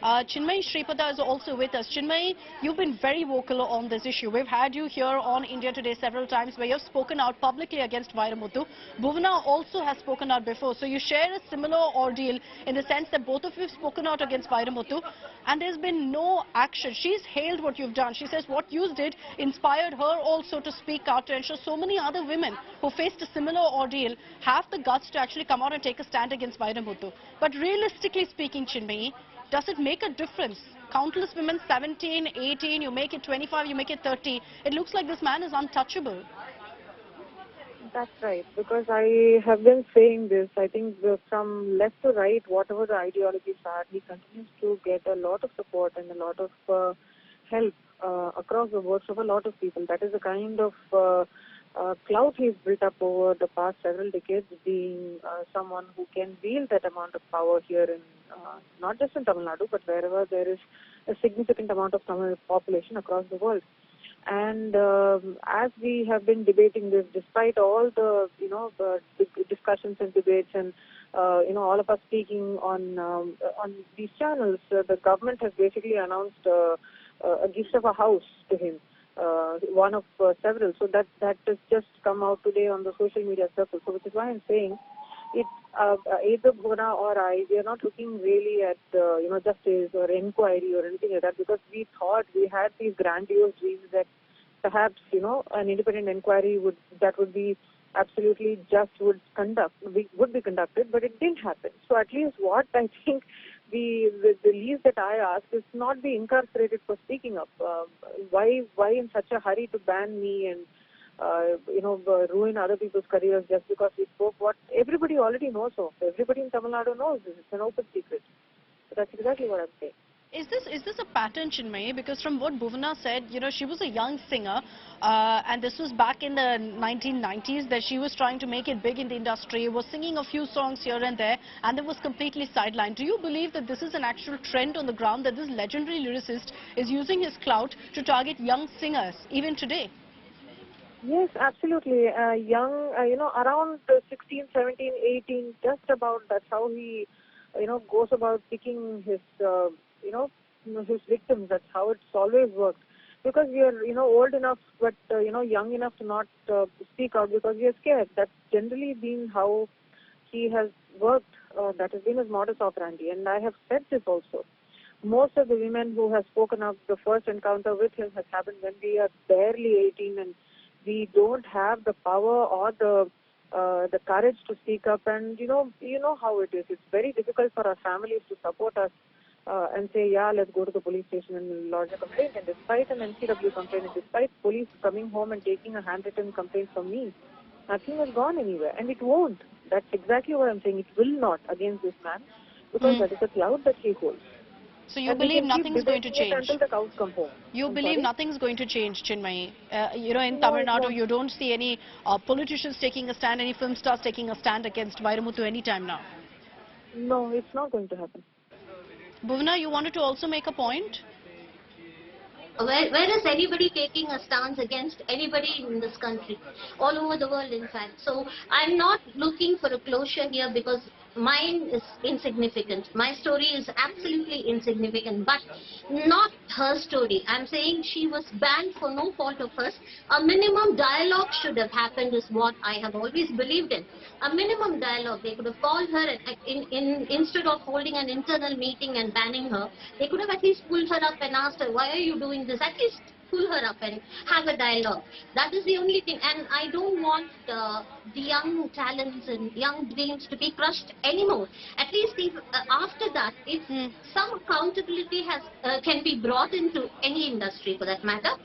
Chinmay Sripada is also with us. Chinmay, you've been very vocal on this issue. We've had you here on India Today several times where you've spoken out publicly against Vairamuthu. Bhuvana also has spoken out before. So you share a similar ordeal in the sense that both of you have spoken out against Vairamuthu and there's been no action. She's hailed what you've done. She says what you did inspired her also to speak out to ensure so many other women who faced a similar ordeal have the guts to actually come out and take a stand against Vairamuthu. But realistically speaking, Chinmay, does it make a difference? Countless women, 17, 18, you make it 25, you make it 30. It looks like this man is untouchable. That's right, because I have been saying this. I think from left to right, whatever the ideologies are, he continues to get a lot of support and a lot of help across the board from a lot of people. That is the kind of clout he's built up over the past several decades, being someone who can wield that amount of power here in, not just in Tamil Nadu, but wherever there is a significant amount of Tamil population across the world. And as we have been debating this, despite all the, the discussions and debates and, all of us speaking on these channels, the government has basically announced a gift of a house to him, one of several. So that has just come out today on the social media circle. So which is why I'm saying it, either Bhuvana or I, we are not looking really at, justice or inquiry or anything like that, because we thought we had these grandiose dreams that perhaps, an independent inquiry would be absolutely just would be conducted, but it didn't happen. So at least what I think the least that I ask is not be incarcerated for speaking up. Why in such a hurry to ban me and ruin other people's careers just because we spoke what everybody already knows of. Everybody in Tamil Nadu knows this. It's an open secret. So that's exactly what I'm saying. Is this a pattern, Chinmay? Because from what Bhuvana said, she was a young singer and this was back in the 1990s that she was trying to make it big in the industry, was singing a few songs here and there and then was completely sidelined. Do you believe that this is an actual trend on the ground, that this legendary lyricist is using his clout to target young singers even today? Yes, absolutely. Around 16, 17, 18, just about, that's how he, goes about picking his, his victims. That's how it's always worked. Because we are, old enough, but, young enough to not speak out because we are scared. That's generally been how he has worked. That has been his modus operandi. And I have said this also. Most of the women who have spoken up, the first encounter with him has happened when we are barely 18 and we don't have the power or the courage to speak up, and you know how it is. It's very difficult for our families to support us and say, yeah, let's go to the police station and lodge a complaint. And despite an NCW complaint, and despite police coming home and taking a handwritten complaint from me, nothing has gone anywhere, and it won't. That's exactly what I'm saying. It will not against this man because that is a cloud that he holds. So you believe nothing's going to change? Until the cows come home. You believe nothing's going to change, Chinmay? In Tamil Nadu, you don't see any politicians taking a stand, any film stars taking a stand against Vairamuthu anytime now? No, it's not going to happen. Bhuvana, you wanted to also make a point? Where is anybody taking a stance against anybody in this country, all over the world in fact? So I'm not looking for a closure here because mine is insignificant. My story is absolutely insignificant, but not her story. I'm saying she was banned for no fault of hers. A minimum dialogue should have happened is what I have always believed in. A minimum dialogue. They could have called her instead of holding an internal meeting and banning her. They could have at least pulled her up and asked her, why are you doing this? At least pull her up and have a dialogue. That is the only thing. And I don't want the young talents and young dreams to be crushed anymore. At least if, after that, if some accountability can be brought into any industry for that matter,